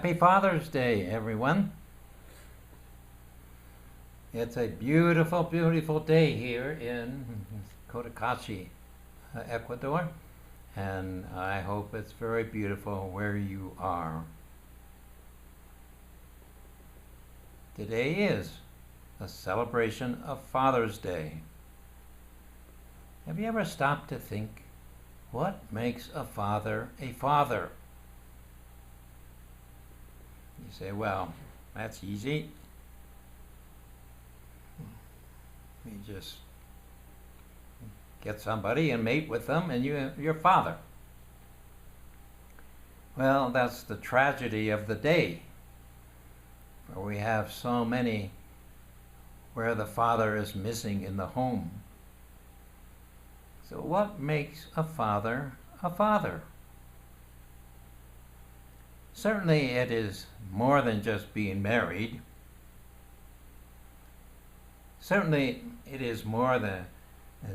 Happy Father's Day, everyone. It's a beautiful, beautiful day here in Cotacachi, Ecuador, and I hope it's very beautiful where you are. Today is a celebration of Father's Day. Have you ever stopped to think, what makes a father a father? You say, well, that's easy. You just get somebody and mate with them and you're father. Well, that's the tragedy of the day. For we have so many where the father is missing in the home. So what makes a father a father? Certainly it is more than just being married. Certainly it is more than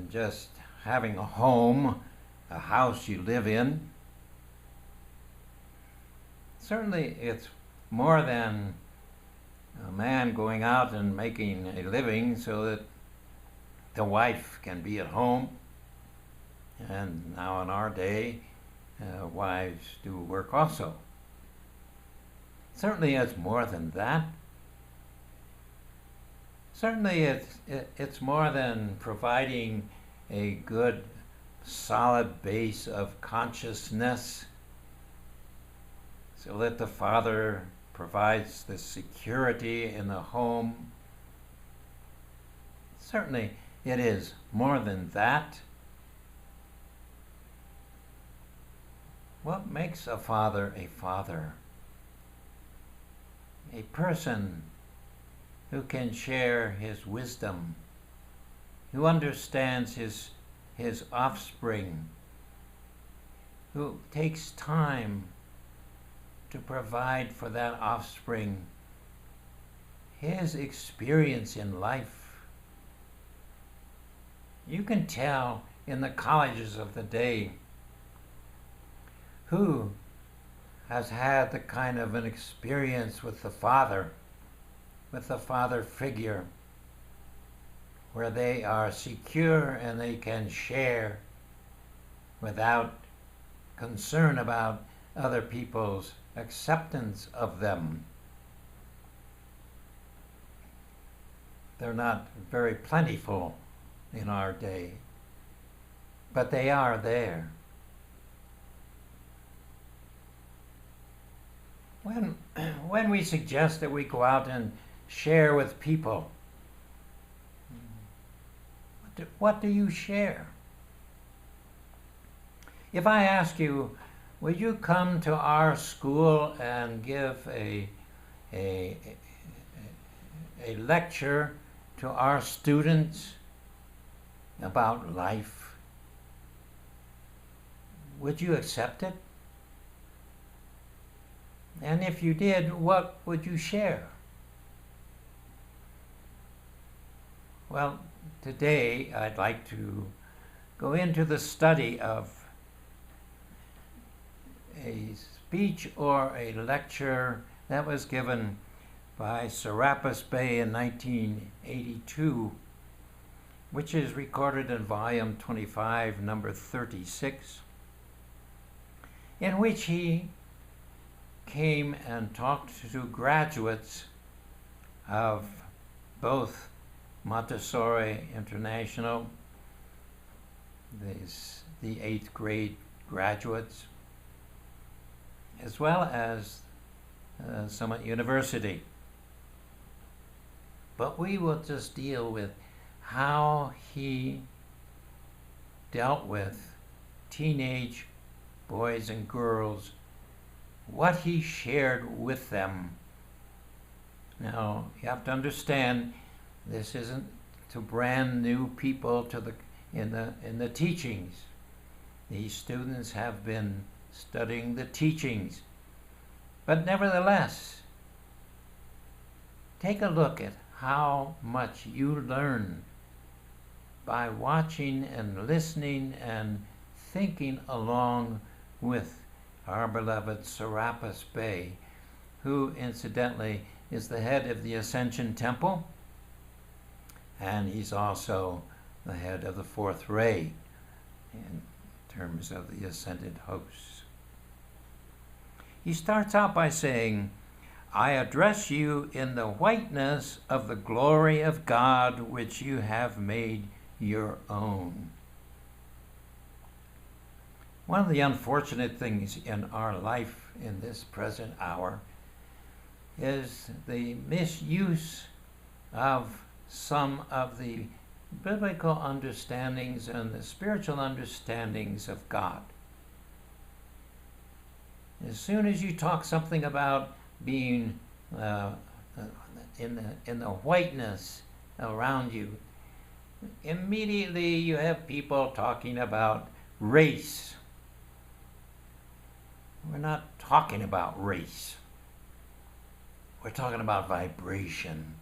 just having a home, a house you live in. Certainly it's more than a man going out and making a living so that the wife can be at home. And now in our day, wives do work also. Certainly it's more than that. Certainly it's more than providing a good, solid base of consciousness so that the father provides the security in the home. Certainly it is more than that. What makes a father a father? A person who can share his wisdom, who understands his offspring, who takes time to provide for that offspring his experience in life. You can tell in the colleges of the day who has had the kind of an experience with the father figure, where they are secure and they can share without concern about other people's acceptance of them. They're not very plentiful in our day, but they are there. When we suggest that we go out and share with people, what do you share? If I ask you, would you come to our school and give a lecture to our students about life, would you accept it? And if you did, what would you share? Well, today I'd like to go into the study of a speech or a lecture that was given by Serapis Bey in 1982, which is recorded in volume 25, number 36, in which he came and talked to graduates of both Montessori International, the 8th grade graduates, as well as Summit University. But we will just deal with how he dealt with teenage boys and girls, what he shared with them. Now, you have to understand, this isn't to brand new people to in the teachings. These students have been studying the teachings. But nevertheless, take a look at how much you learn by watching and listening and thinking along with our beloved Serapis Bey, who incidentally is the head of the Ascension Temple, and he's also the head of the Fourth Ray in terms of the ascended hosts. He starts out by saying, I address you in the whiteness of the glory of God, which you have made your own. One of the unfortunate things in our life in this present hour is the misuse of some of the biblical understandings and the spiritual understandings of God. As soon as you talk something about being in the whiteness around you, immediately you have people talking about race. We're not talking about race. We're talking about vibration.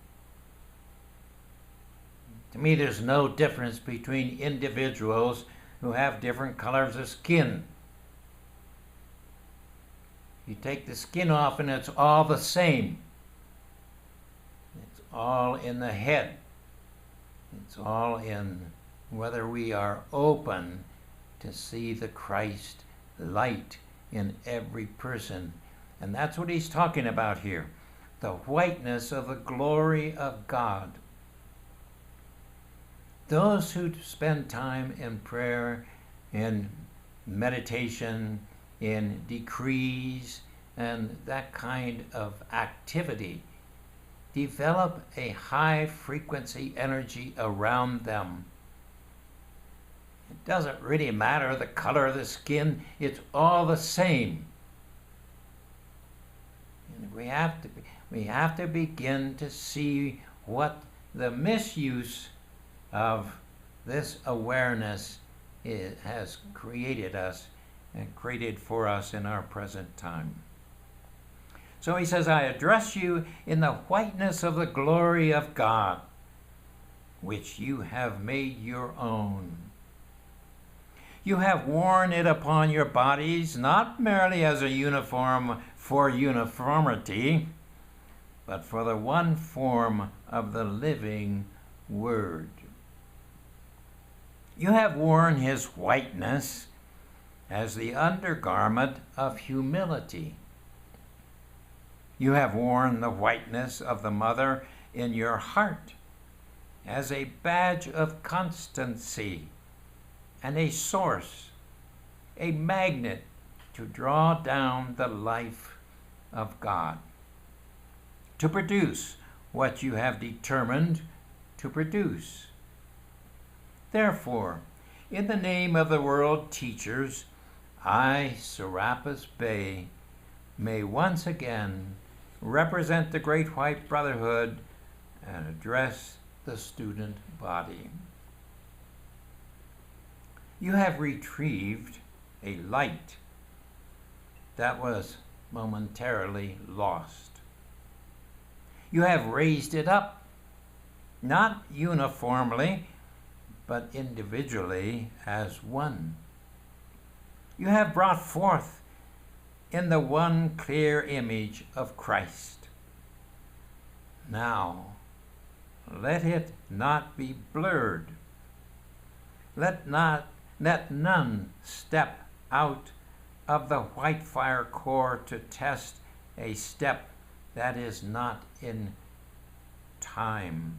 To me, there's no difference between individuals who have different colors of skin. You take the skin off and it's all the same. It's all in the head. It's all in whether we are open to see the Christ light in every person. And that's what he's talking about here. The whiteness of the glory of God. Those who spend time in prayer, in meditation, in decrees, and that kind of activity, develop a high frequency energy around them. It doesn't really matter the color of the skin, it's all the same. And we have to begin to see what the misuse of this awareness has created us and created for us in our present time. So he says, I address you in the whiteness of the glory of God, which you have made your own. You have worn it upon your bodies, not merely as a uniform for uniformity, but for the one form of the living Word. You have worn his whiteness as the undergarment of humility. You have worn the whiteness of the Mother in your heart as a badge of constancy and a source, a magnet to draw down the life of God, to produce what you have determined to produce. Therefore, in the name of the world teachers, I, Serapis Bey, may once again represent the Great White Brotherhood and address the student body. You have retrieved a light that was momentarily lost. You have raised it up, not uniformly, but individually as one. You have brought forth in the one clear image of Christ. Now, let it not be blurred. Let none step out of the white fire core to test a step that is not in time.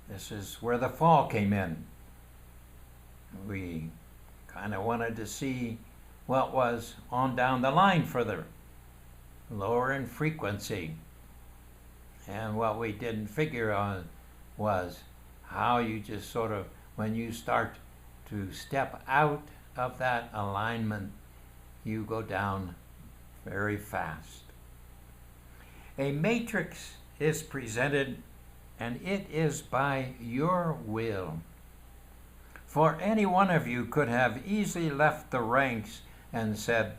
This is where the fall came in. We kind of wanted to see what was on down the line further, lower in frequency. And what we didn't figure on was how you just sort of, when you start to step out of that alignment, you go down very fast. A matrix is presented, and it is by your will. For any one of you could have easily left the ranks and said,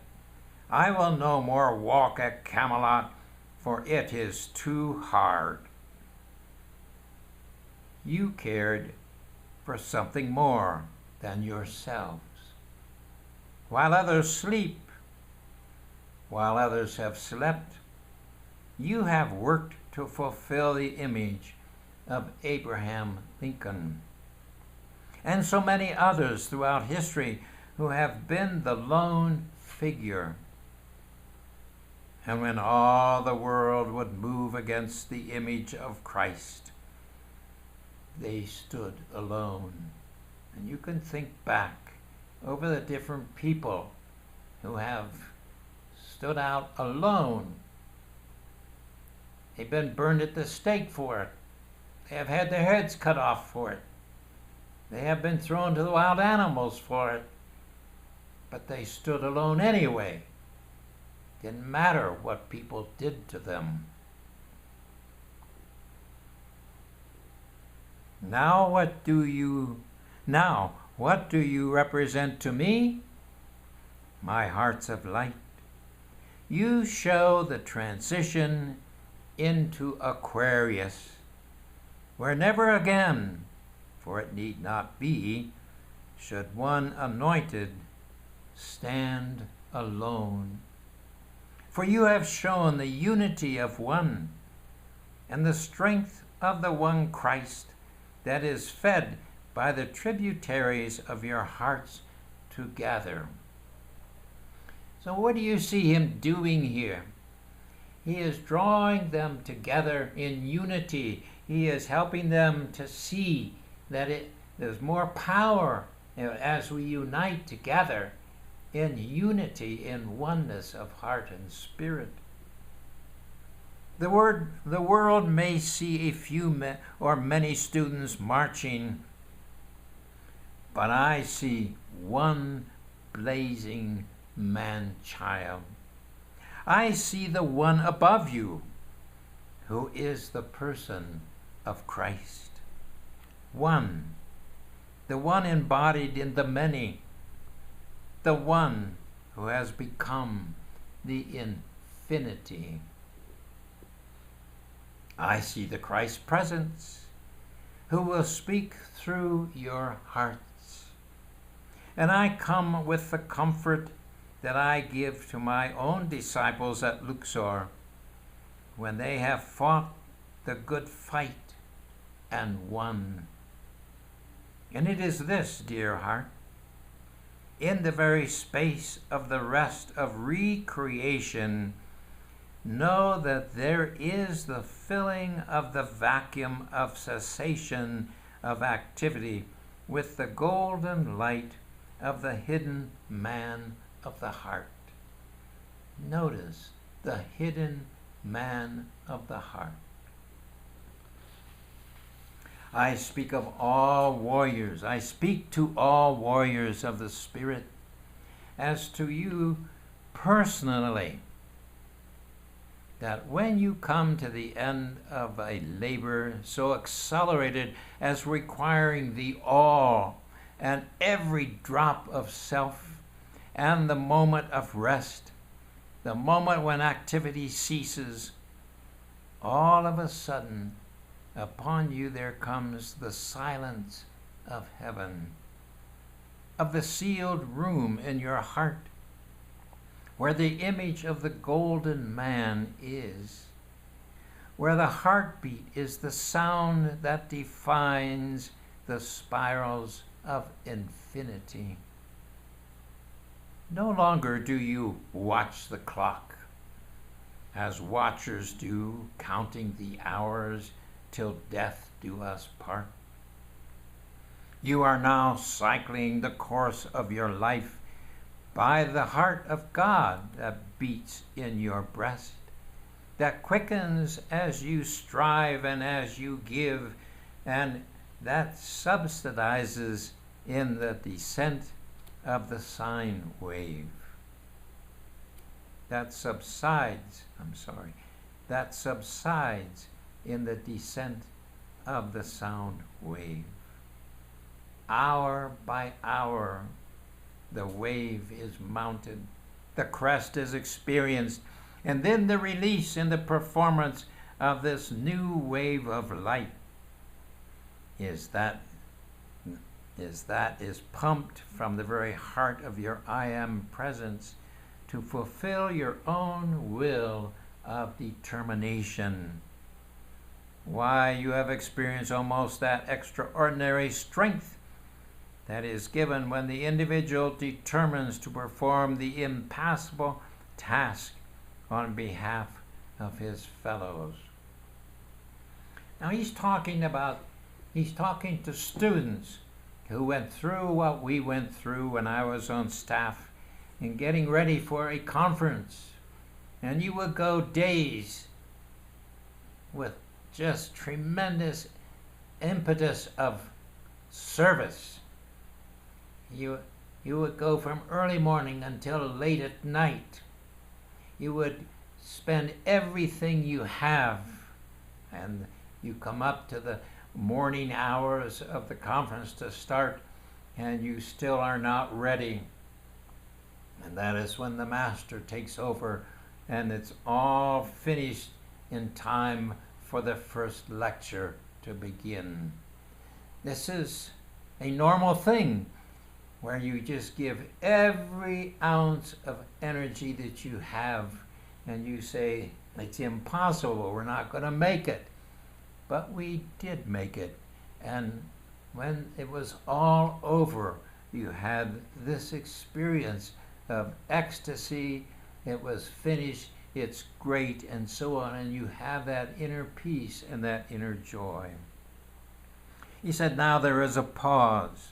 I will no more walk at Camelot, for it is too hard. You cared for something more than yourselves. While others sleep, while others have slept. You have worked to fulfill the image of Abraham Lincoln, and so many others throughout history who have been the lone figure. And when all the world would move against the image of Christ, they stood alone. And you can think back over the different people who have stood out alone. They've been burned at the stake for it. They have had their heads cut off for it. They have been thrown to the wild animals for it. But they stood alone anyway. Didn't matter what people did to them. Now what do you represent to me? My hearts of light. You show the transition into Aquarius, where never again, for it need not be, should one anointed stand alone. For you have shown the unity of one, and the strength of the one Christ that is fed by the tributaries of your hearts together. So what do you see him doing here? He is drawing them together in unity. He is helping them to see that there's more power as we unite together in unity, in oneness of heart and spirit. The world may see a few or many students marching, but I see one blazing man-child. I see the one above you, who is the person of Christ. One, the one embodied in the many, the one who has become the infinity. I see the Christ presence, who will speak through your hearts. And I come with the comfort that I give to my own disciples at Luxor when they have fought the good fight and won. And it is this, dear heart, in the very space of the rest of recreation, know that there is the filling of the vacuum of cessation of activity with the golden light of the hidden man of the heart. Notice the hidden man of the heart. I speak of all warriors. I speak to all warriors of the Spirit, as to you personally, that when you come to the end of a labor so accelerated as requiring the all and every drop of self and the moment of rest, the moment when activity ceases, all of a sudden upon you there comes the silence of heaven, of the sealed room in your heart, where the image of the golden man is, where the heartbeat is the sound that defines the spirals of infinity. No longer do you watch the clock, as watchers do, counting the hours till death do us part. You are now cycling the course of your life by the heart of God that beats in your breast, that quickens as you strive and as you give, and that subsidizes in the descent of the sine wave. That subsides in the descent of the sound wave. Hour by hour, the wave is mounted, the crest is experienced, and then the release in the performance of this new wave of light is pumped from the very heart of your I am presence to fulfill your own will of determination. Why, you have experienced almost that extraordinary strength that is given when the individual determines to perform the impossible task on behalf of his fellows. Now he's talking to students who went through what we went through when I was on staff in getting ready for a conference. And you would go days with just tremendous impetus of service. You would go from early morning until late at night. You would spend everything you have, and you come up to the morning hours of the conference to start, and you still are not ready. And that is when the master takes over, and it's all finished in time for the first lecture to begin. This is a normal thing where you just give every ounce of energy that you have, and you say, it's impossible, we're not going to make it. But we did make it. And when it was all over, you had this experience of ecstasy. It was finished, it's great, and so on. And you have that inner peace and that inner joy. He said, now there is a pause.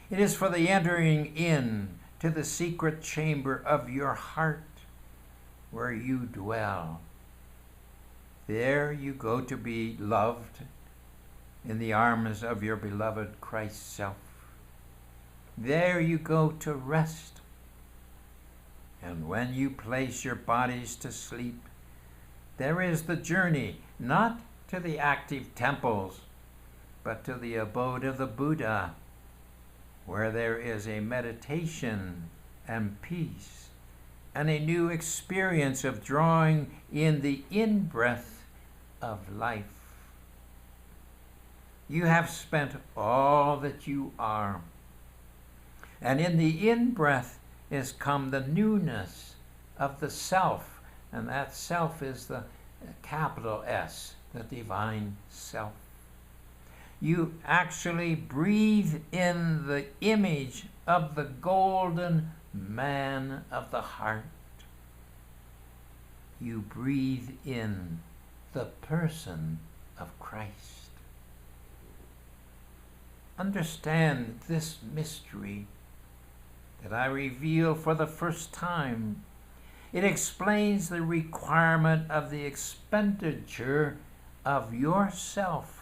It is for the entering in to the secret chamber of your heart where you dwell. There you go to be loved in the arms of your beloved Christ self. There you go to rest. And when you place your bodies to sleep, there is the journey, not to the active temples, but to the abode of the Buddha, where there is a meditation and peace, and a new experience of drawing in the in-breath of life. You have spent all that you are, and in the in-breath is come the newness of the self, and that self is the capital S, the divine self. You actually breathe in the image of the golden man of the heart. You breathe in the person of Christ. Understand this mystery that I reveal for the first time. It explains the requirement of the expenditure of yourself.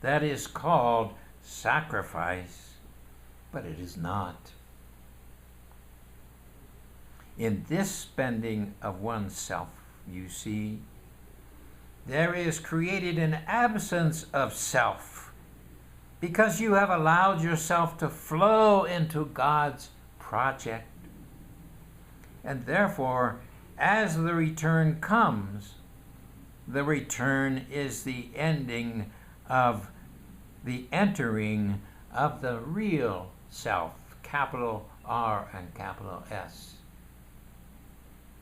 That is called sacrifice, but it is not. In this spending of oneself, you see, there is created an absence of self, because you have allowed yourself to flow into God's project. And therefore, as the return comes, the return is the ending of the entering of the real self, capital R and capital S.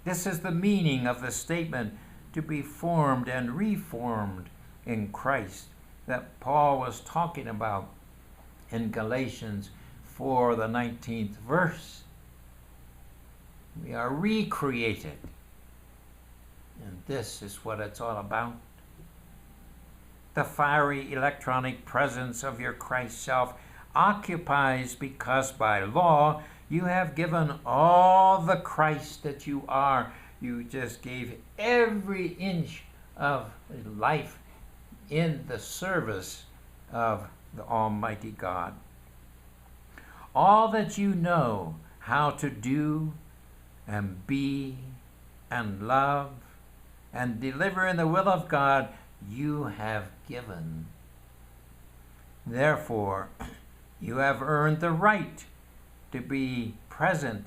This is the meaning of the statement to be formed and reformed in Christ that Paul was talking about in Galatians 4, the 19th verse. We are recreated. And this is what it's all about. The fiery electronic presence of your Christ self occupies because by law you have given all the Christ that you are. You just gave every inch of life in the service of the Almighty God. All that you know how to do and be and love and deliver in the will of God, you have given. Therefore, you have earned the right to be present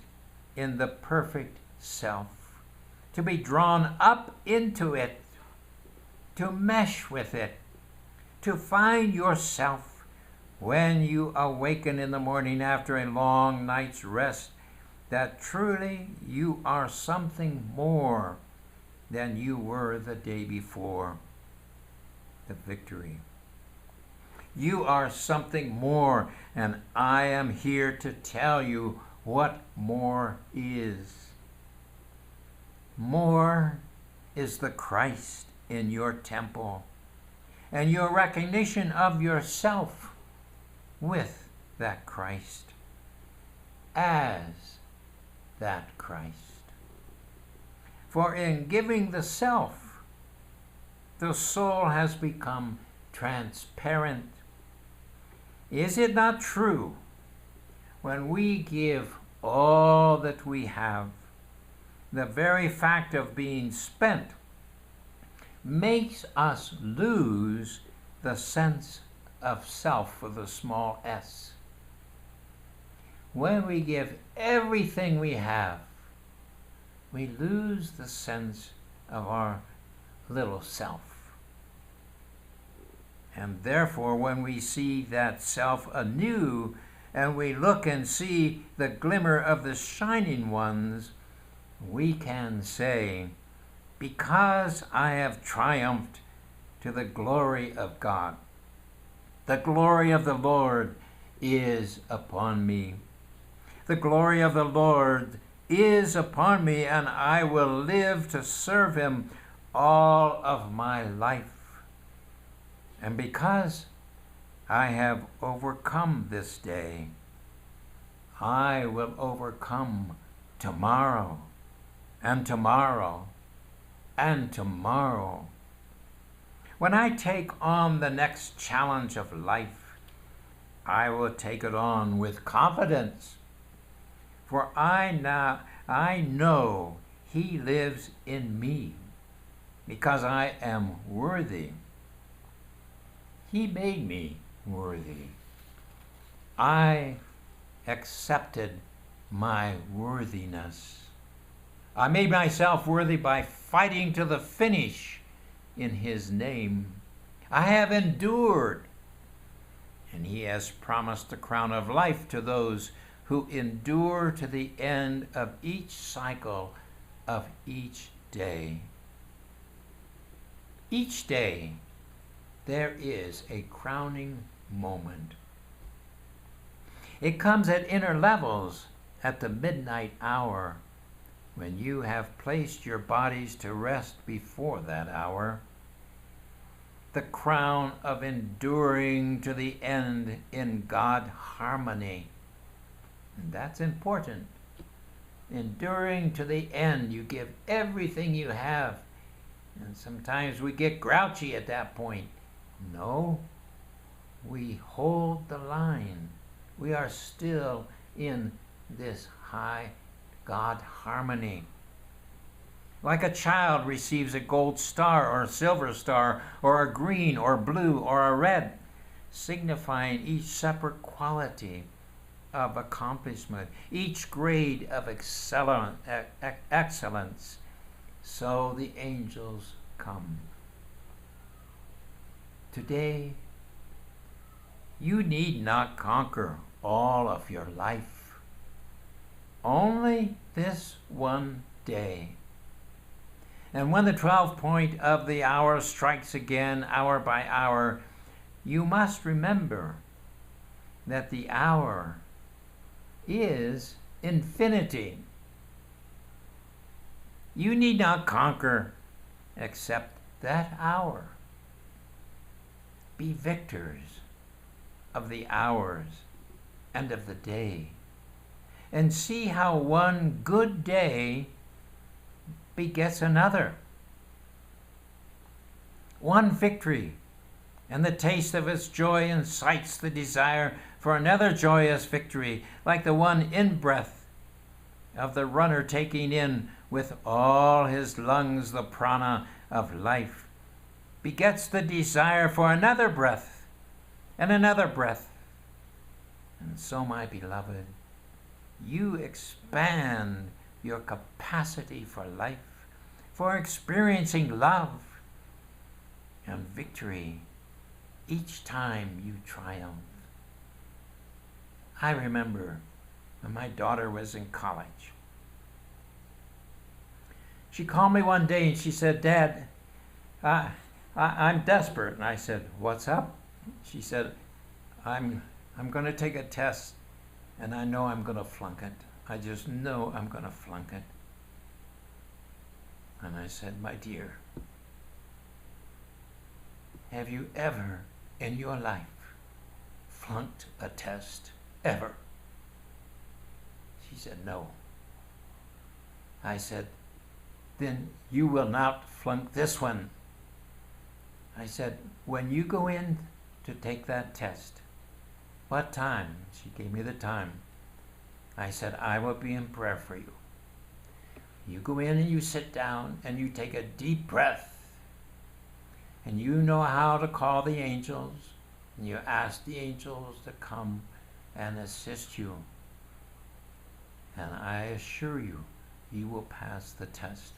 in the perfect self, to be drawn up into it, to mesh with it, to find yourself when you awaken in the morning after a long night's rest that truly you are something more than you were the day before the victory. You are something more, and I am here to tell you what more is. More is the Christ in your temple, and your recognition of yourself with that Christ, as that Christ. For in giving the self, the soul has become transparent. Is it not true? When we give all that we have, the very fact of being spent makes us lose the sense of self with a small s. When we give everything we have, we lose the sense of our little self. And therefore, when we see that self anew, and we look and see the glimmer of the shining ones, we can say, because I have triumphed to the glory of God, the glory of the Lord is upon me. The glory of the Lord is upon me, and I will live to serve him all of my life. And because I have overcome this day, I will overcome tomorrow, and tomorrow, and tomorrow. When I take on the next challenge of life, I will take it on with confidence, for I know he lives in me, because I am worthy. He made me worthy. I accepted my worthiness. I made myself worthy by fighting to the finish in his name. I have endured, and he has promised the crown of life to those who endure to the end of each cycle of each day. Each day, there is a crowning moment. It comes at inner levels at the midnight hour, when you have placed your bodies to rest before that hour. The crown of enduring to the end in God harmony. And that's important. Enduring to the end. You give everything you have. And sometimes we get grouchy at that point. No, we hold the line. We are still in this high God harmony. Like a child receives a gold star or a silver star or a green or blue or a red, signifying each separate quality of accomplishment, each grade of excellence, so the angels come. Today, you need not conquer all of your life. Only this one day. And when the 12th point of the hour strikes again, hour by hour, you must remember that the hour is infinity. You need not conquer except that hour. Be victors of the hours and of the day, and see how one good day begets another. One victory, and the taste of its joy incites the desire for another joyous victory, like the one in-breath of the runner taking in with all his lungs the prana of life, begets the desire for another breath and another breath. And so, my beloved, you expand your capacity for life, for experiencing love and victory each time you triumph. I remember when my daughter was in college. She called me one day and she said, "Dad, I'm desperate." And I said, "What's up?" She said, I'm going to take a test and I know I'm going to flunk it. I just know I'm going to flunk it." And I said, "My dear, have you ever in your life flunked a test? Ever?" She said, "No." I said, "Then you will not flunk this one." I said, "When you go in to take that test, what time?" She gave me the time. I said, "I will be in prayer for you. You go in and you sit down and you take a deep breath. And you know how to call the angels. And you ask the angels to come and assist you. And I assure you, you will pass the test."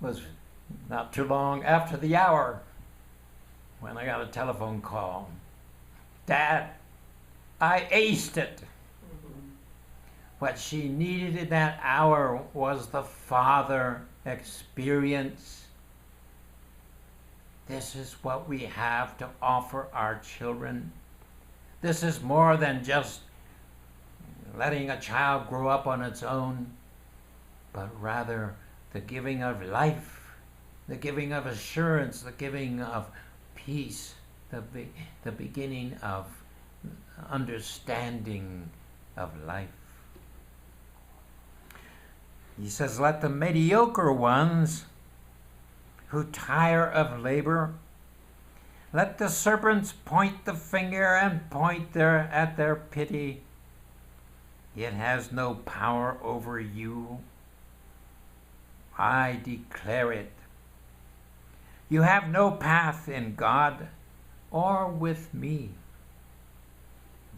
It was not too long after the hour when I got a telephone call. "Dad, I aced it." What she needed in that hour was the father experience. This is what we have to offer our children. This is more than just letting a child grow up on its own, but rather the giving of life, the giving of assurance, the giving of peace, the beginning of understanding of life. He says, "Let the mediocre ones who tire of labor, let the serpents point the finger and point at their pity. It has no power over you. I declare it. You have no path in God or with me.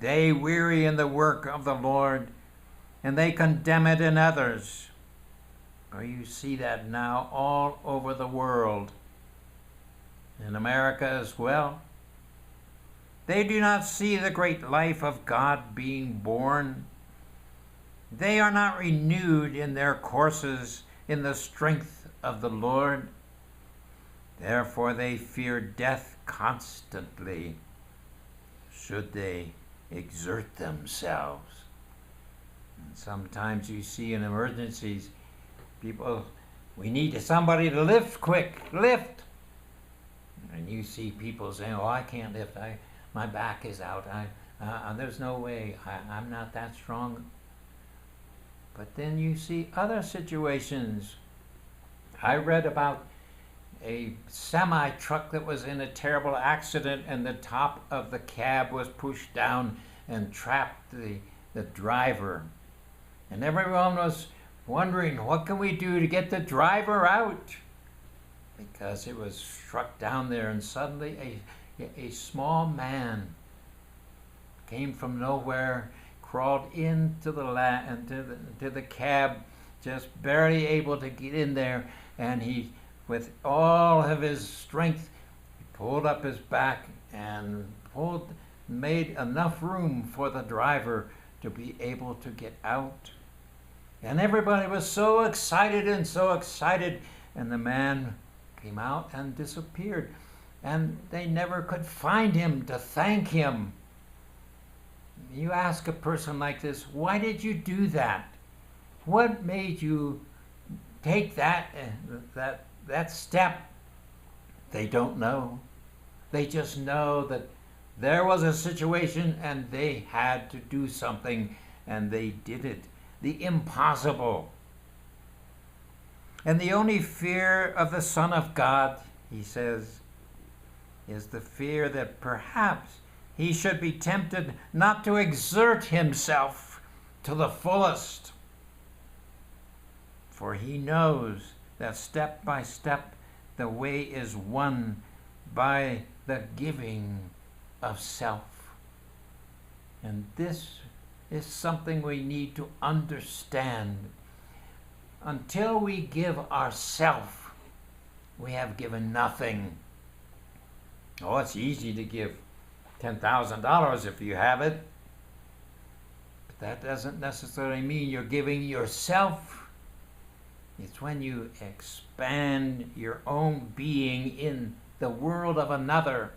They weary in the work of the Lord, and they condemn it in others." Or you see that now all over the world, in America as well. They do not see the great life of God being born. They are not renewed in their courses in the strength of the Lord. Therefore they fear death constantly, should they exert themselves. And sometimes you see in emergencies, people, "We need somebody to lift quick, lift." And you see people saying, "Oh, I can't lift. My back is out. There's no way. I'm not that strong." But then you see other situations. I read about a semi-truck that was in a terrible accident and the top of the cab was pushed down and trapped the driver. And everyone was wondering, what can we do to get the driver out? Because it was struck down there, and suddenly a small man came from nowhere, crawled into the cab, just barely able to get in there, and he, with all of his strength, he pulled up his back and made enough room for the driver to be able to get out. And everybody was so excited, and the man came out and disappeared. And they never could find him to thank him. You ask a person like this, "Why did you do that? What made you take that step?" They don't know. They just know that there was a situation and they had to do something, and they did it. The impossible. And the only fear of the Son of God, he says, is the fear that perhaps he should be tempted not to exert himself to the fullest. For he knows that step by step the way is won by the giving of self. And this is something we need to understand. Until we give ourself, we have given nothing. Oh, it's easy to give $10,000 if you have it. That doesn't necessarily mean you're giving yourself. It's when you expand your own being in the world of another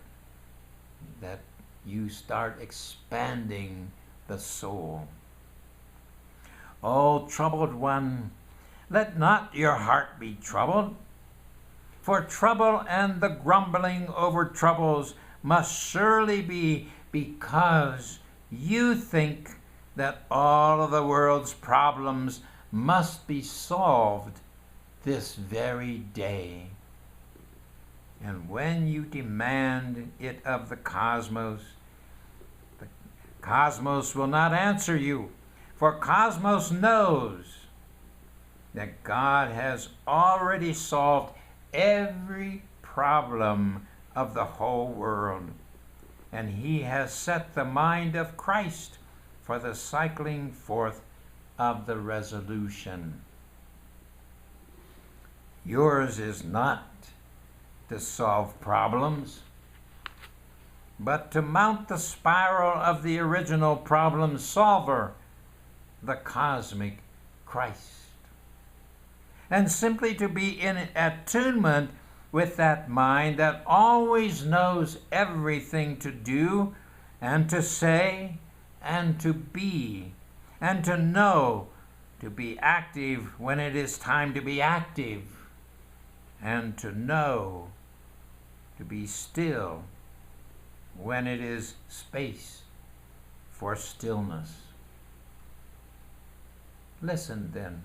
that you start expanding the soul. O troubled one, let not your heart be troubled, for trouble and the grumbling over troubles must surely be because you think that all of the world's problems must be solved this very day. And when you demand it of the cosmos will not answer you, for cosmos knows that God has already solved every problem of the whole world, and he has set the mind of Christ for the cycling forth of the resolution. Yours is not to solve problems, but to mount the spiral of the original problem solver, the cosmic Christ, and simply to be in attunement with that mind that always knows everything to do and to say and to be, and to know to be active when it is time to be active, and to know to be still when it is space for stillness. Listen then.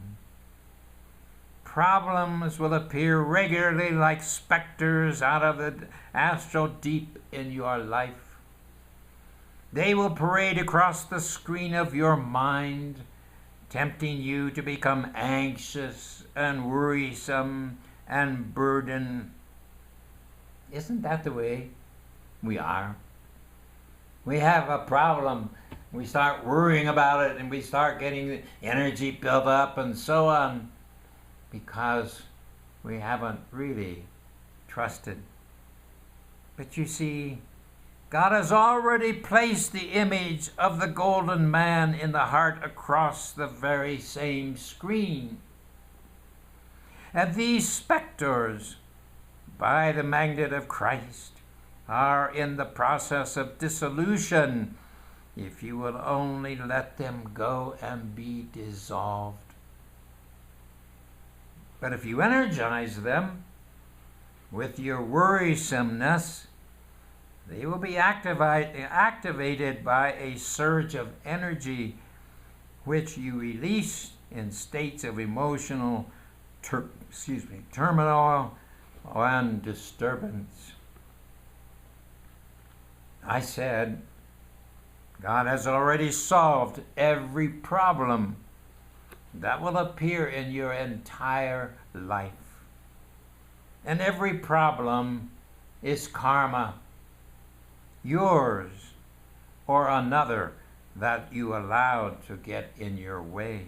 Problems will appear regularly like specters out of the astral deep in your life. They will parade across the screen of your mind, tempting you to become anxious and worrisome and burdened. Isn't that the way we are? We have a problem. We start worrying about it and we start getting the energy built up and so on, because we haven't really trusted. But you see, God has already placed the image of the golden man in the heart across the very same screen. And these specters, by the magnet of Christ, are in the process of dissolution, if you will only let them go and be dissolved. But if you energize them with your worrisomeness, they will be activated by a surge of energy which you release in states of emotional turmoil and disturbance. I said, God has already solved every problem that will appear in your entire life. And every problem is karma, yours or another that you allowed to get in your way.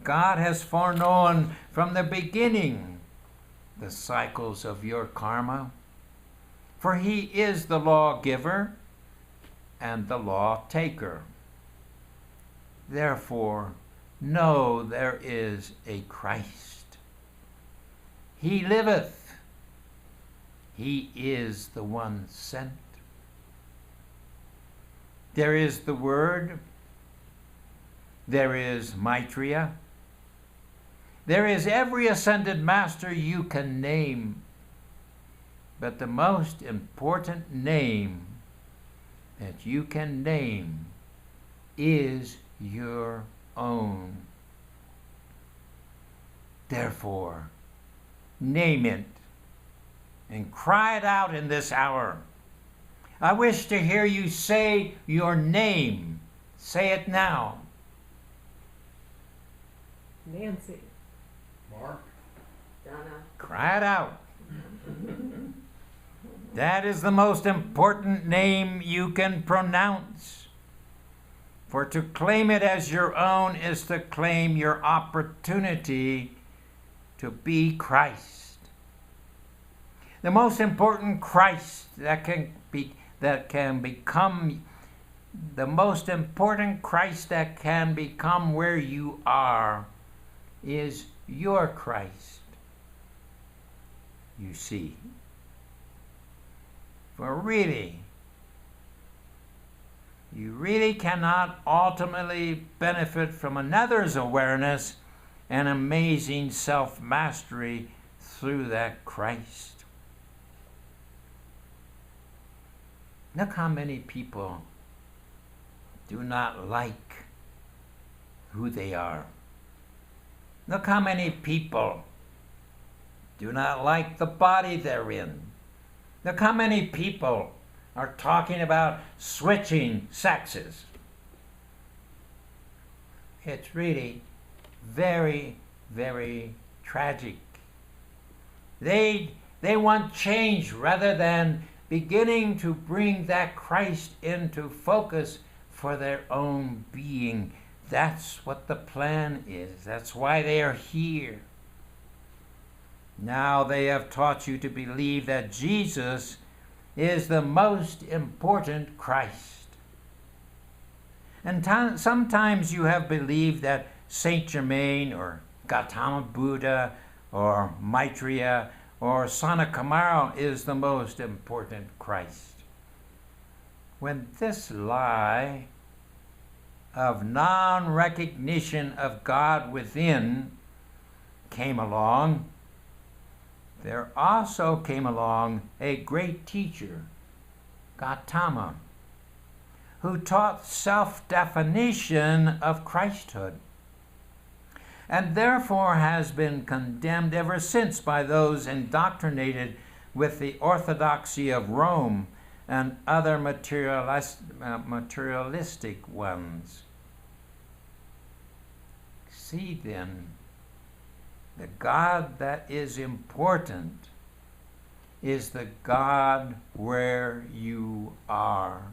God has foreknown from the beginning the cycles of your karma, for he is the lawgiver and the law taker. Therefore, know there is a Christ. He liveth. He is the one sent. There is the Word. There is Maitreya. There is every ascended master you can name. But the most important name that you can name is your own. Therefore, name it and cry it out in this hour. I wish to hear you say your name. Say it now. Nancy. Mark. Donna. Cry it out. That is the most important name you can pronounce. For to claim it as your own is to claim your opportunity to be Christ. The most important Christ that can become the most important Christ that can become where you are is your Christ. You see. For really, you really cannot ultimately benefit from another's awareness and amazing self-mastery through that Christ. Look how many people do not like who they are. Look how many people do not like the body they're in. Look how many people are talking about switching sexes. It's really very, very tragic. They want change rather than beginning to bring that Christ into focus for their own being. That's what the plan is. That's why they are here. Now they have taught you to believe that Jesus is the most important Christ. And sometimes you have believed that Saint Germain or Gautama Buddha or Maitreya or Sanakamaru is the most important Christ. When this lie of non-recognition of God within came along, there also came along a great teacher, Gautama, who taught self-definition of Christhood, and therefore has been condemned ever since by those indoctrinated with the orthodoxy of Rome and other materialistic ones. See then, the God that is important is the God where you are.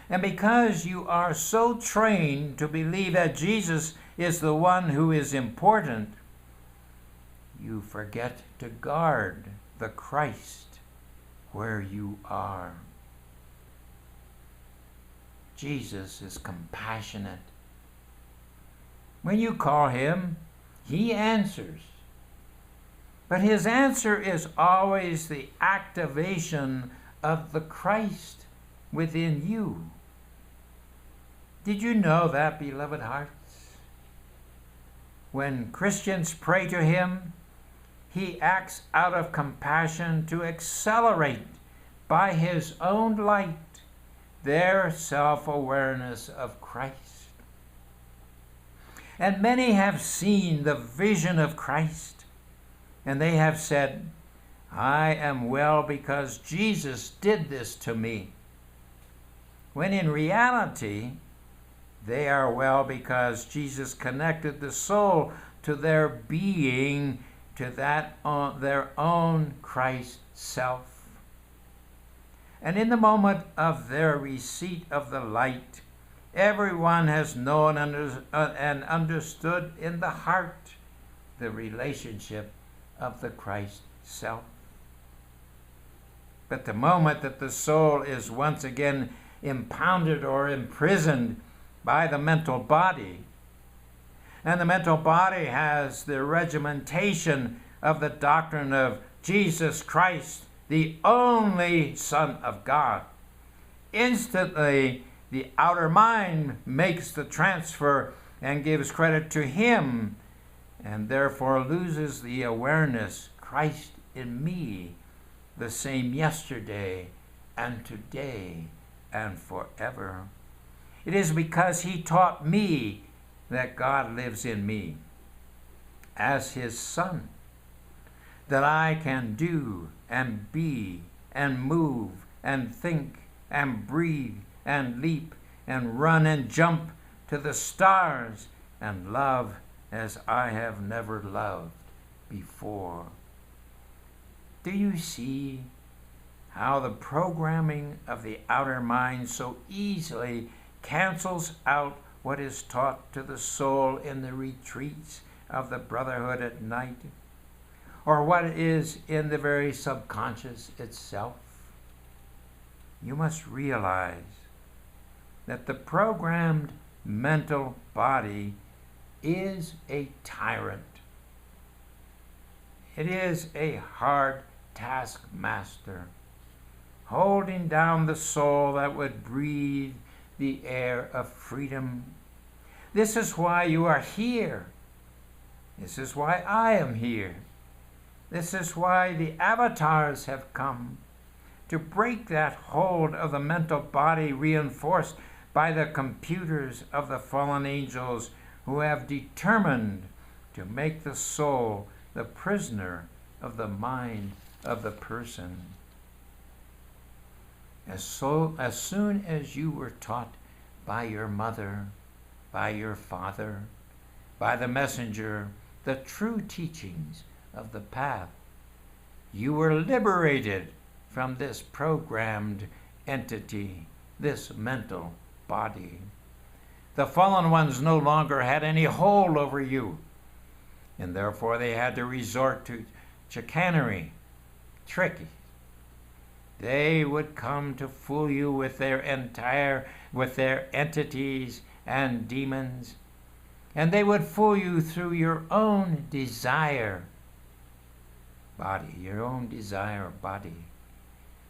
And because you are so trained to believe that Jesus is the one who is important, you forget to guard the Christ where you are. Jesus is compassionate. When you call him, he answers. But his answer is always the activation of the Christ within you. Did you know that, beloved hearts? When Christians pray to him, he acts out of compassion to accelerate by his own light their self-awareness of Christ. And many have seen the vision of Christ, and they have said, I am well because Jesus did this to me. When in reality, they are well because Jesus connected the soul to their being, to that their own Christ self. And in the moment of their receipt of the light, everyone has known and understood in the heart the relationship of the Christ self. But the moment that the soul is once again impounded or imprisoned by the mental body, and the mental body has the regimentation of the doctrine of Jesus Christ, the only Son of God, instantly the outer mind makes the transfer and gives credit to him, and therefore loses the awareness, Christ in me, the same yesterday and today and forever. It is because he taught me that God lives in me as his Son, that I can do and be and move and think and breathe and leap and run and jump to the stars and love as I have never loved before. Do you see how the programming of the outer mind so easily cancels out what is taught to the soul in the retreats of the Brotherhood at night, or what is in the very subconscious itself? You must realize that the programmed mental body is a tyrant. It is a hard taskmaster, holding down the soul that would breathe the air of freedom. This is why you are here. This is why I am here. This is why the avatars have come, to break that hold of the mental body reinforced by the computers of the fallen angels who have determined to make the soul the prisoner of the mind of the person. As soon as you were taught by your mother, by your father, by the messenger, the true teachings of the path, you were liberated from this programmed entity, this mental body. The fallen ones no longer had any hold over you, and therefore they had to resort to chicanery, trickery. They would come to fool you with their entities and demons, and they would fool you through your own desire body, your own desire body.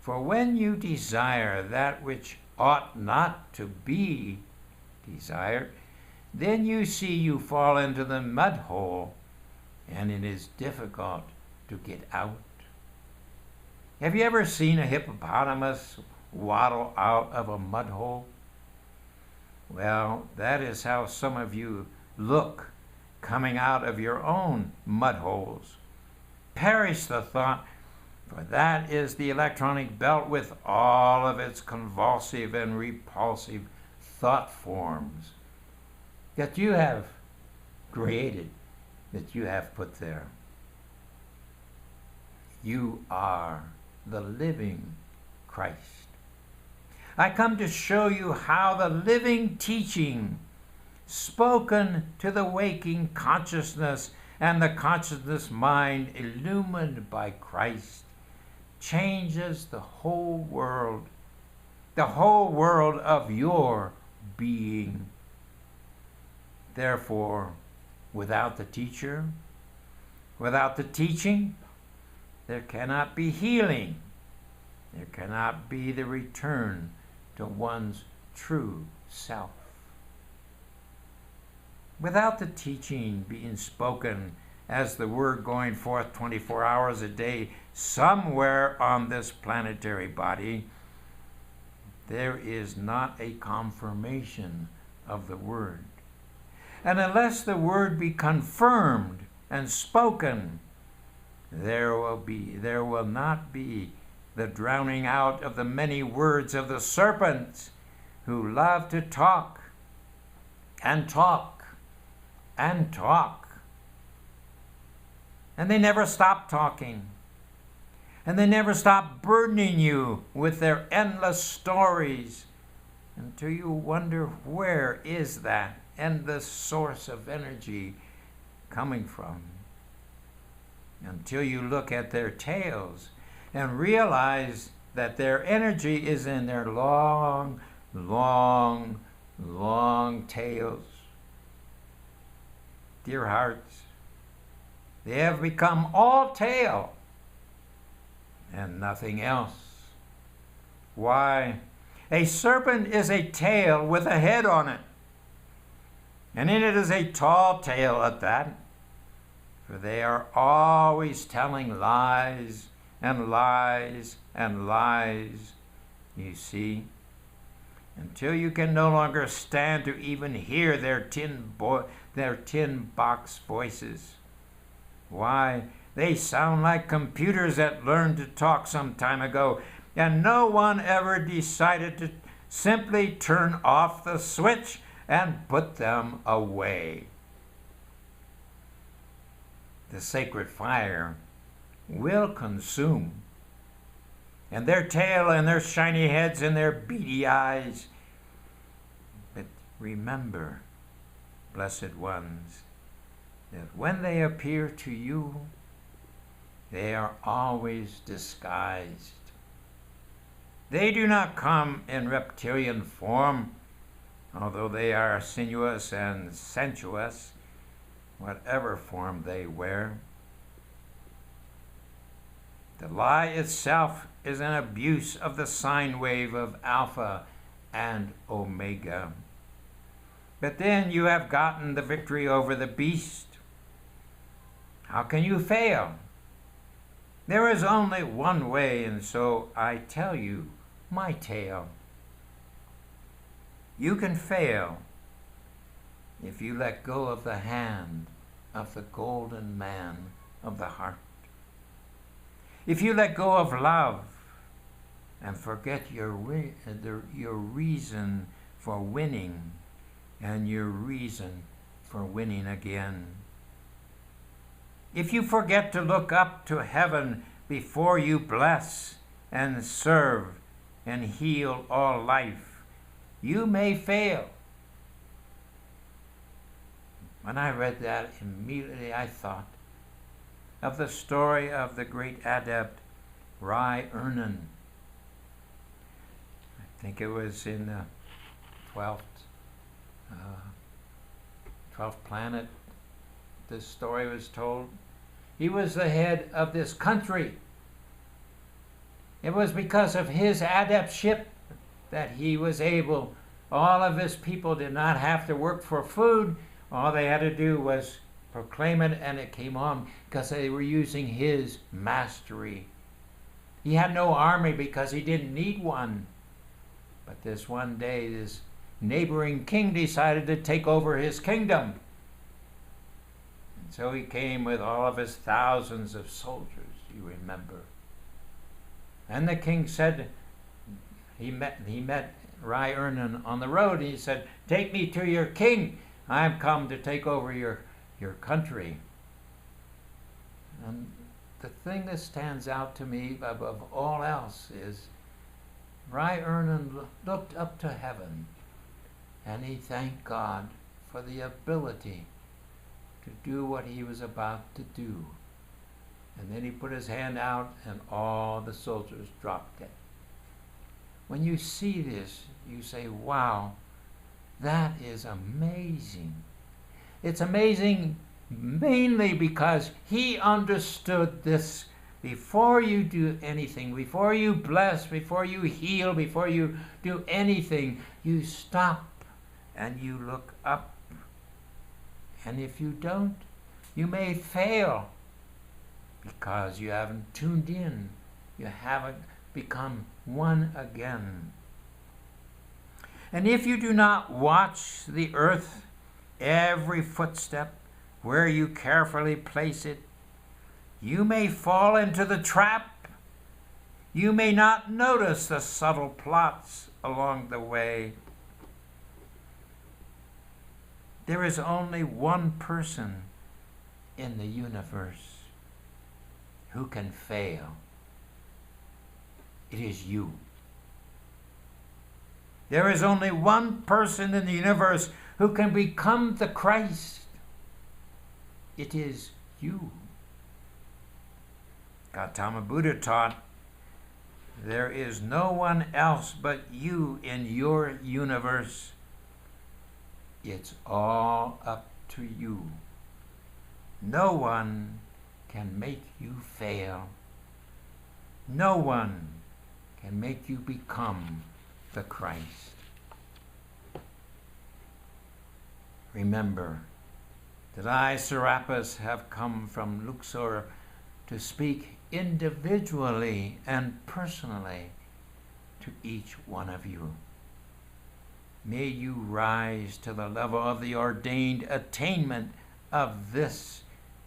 For when you desire that which ought not to be desired, then you see you fall into the mud hole, and it is difficult to get out. Have you ever seen a hippopotamus waddle out of a mud hole? Well, that is how some of you look coming out of your own mud holes. Perish the thought, for that is the electronic belt with all of its convulsive and repulsive thought forms that you have created, that you have put there. You are the living Christ. I come to show you how the living teaching spoken to the waking consciousness and the consciousness mind illumined by Christ changes the whole world of your being. Therefore, without the teacher, without the teaching, there cannot be healing. There cannot be the return to one's true self. Without the teaching being spoken as the word going forth 24 hours a day somewhere on this planetary body, there is not a confirmation of the word. And unless the word be confirmed and spoken, there will not be the drowning out of the many words of the serpents who love to talk and talk and talk. And they never stop talking. And they never stop burdening you with their endless stories until you wonder, where is that endless source of energy coming from? Until you look at their tails and realize that their energy is in their long, long, long tails. Dear hearts, they have become all tail and nothing else. Why? A serpent is a tail with a head on it, and in it is a tall tail at that. For they are always telling lies and lies and lies, you see, until you can no longer stand to even hear their tin box voices. Why, they sound like computers that learned to talk some time ago, and no one ever decided to simply turn off the switch and put them away. The sacred fire will consume, and their tail and their shiny heads and their beady eyes. But remember, blessed ones, that when they appear to you, they are always disguised. They do not come in reptilian form, although they are sinuous and sensuous, whatever form they wear. The lie itself is an abuse of the sine wave of alpha and omega. But then you have gotten the victory over the beast. How can you fail? There is only one way, and so I tell you my tale. You can fail if you let go of the hand of the golden man of the heart. If you let go of love and forget your reason for winning and your reason for winning again. If you forget to look up to heaven before you bless and serve and heal all life, you may fail. When I read that, immediately I thought of the story of the great adept Rai Ernan. I think it was in the 12th planet this story was told. He was the head of this country. It was because of his adeptship that he was able, all of his people did not have to work for food. All they had to do was proclaim it, and it came on because they were using his mastery. He had no army because he didn't need one. But this one day, this neighboring king decided to take over his kingdom. And so he came with all of his thousands of soldiers, you remember. And the king said, he met Rai Ernan on the road. He said, "Take me to your king. I've come to take over your country." And the thing that stands out to me above all else is Rai Ernan looked up to heaven and he thanked God for the ability to do what he was about to do. And then he put his hand out and all the soldiers dropped dead. When you see this, you say, wow, that is amazing. It's amazing mainly because he understood this. Before you do anything, before you bless, before you heal, before you do anything, you stop and you look up. And if you don't, you may fail because you haven't tuned in. You haven't become one again. And if you do not watch the earth, every footstep, where you carefully place it, you may fall into the trap. You may not notice the subtle plots along the way. There is only one person in the universe who can fail. It is you. There is only one person in the universe who can become the Christ. It is you. Gautama Buddha taught, there is no one else but you in your universe. It's all up to you. No one can make you fail. No one can make you become the Christ. Remember that I, Serapis, have come from Luxor to speak individually and personally to each one of you. May you rise to the level of the ordained attainment of this,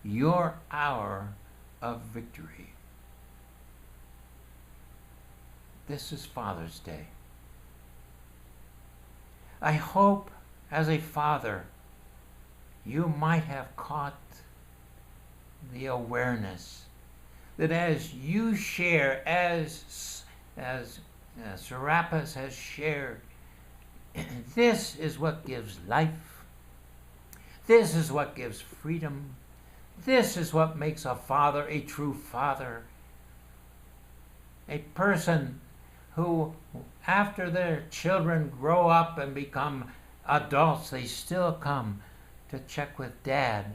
your hour of victory. This is Father's Day. I hope, as a father, you might have caught the awareness that as you share, as Serapis has shared, this is what gives life. This is what gives freedom. This is what makes a father a true father. A person who, after their children grow up and become adults, they still come to check with Dad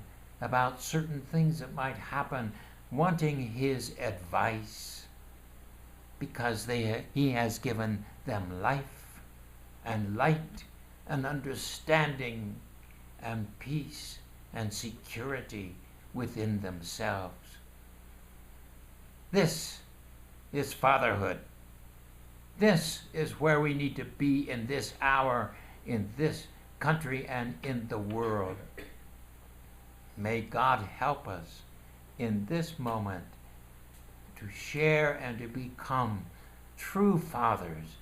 about certain things that might happen, wanting his advice, because he has given them life and light and understanding and peace and security within themselves. This is fatherhood. This is where we need to be in this hour, in this country, and in the world. May God help us in this moment to share and to become true fathers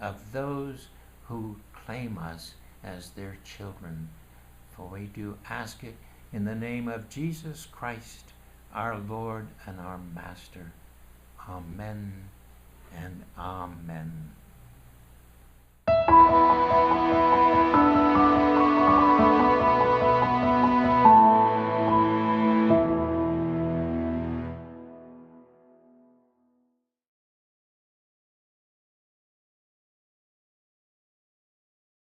of those who claim us as their children. For we do ask it in the name of Jesus Christ, our Lord and our Master. Amen and amen.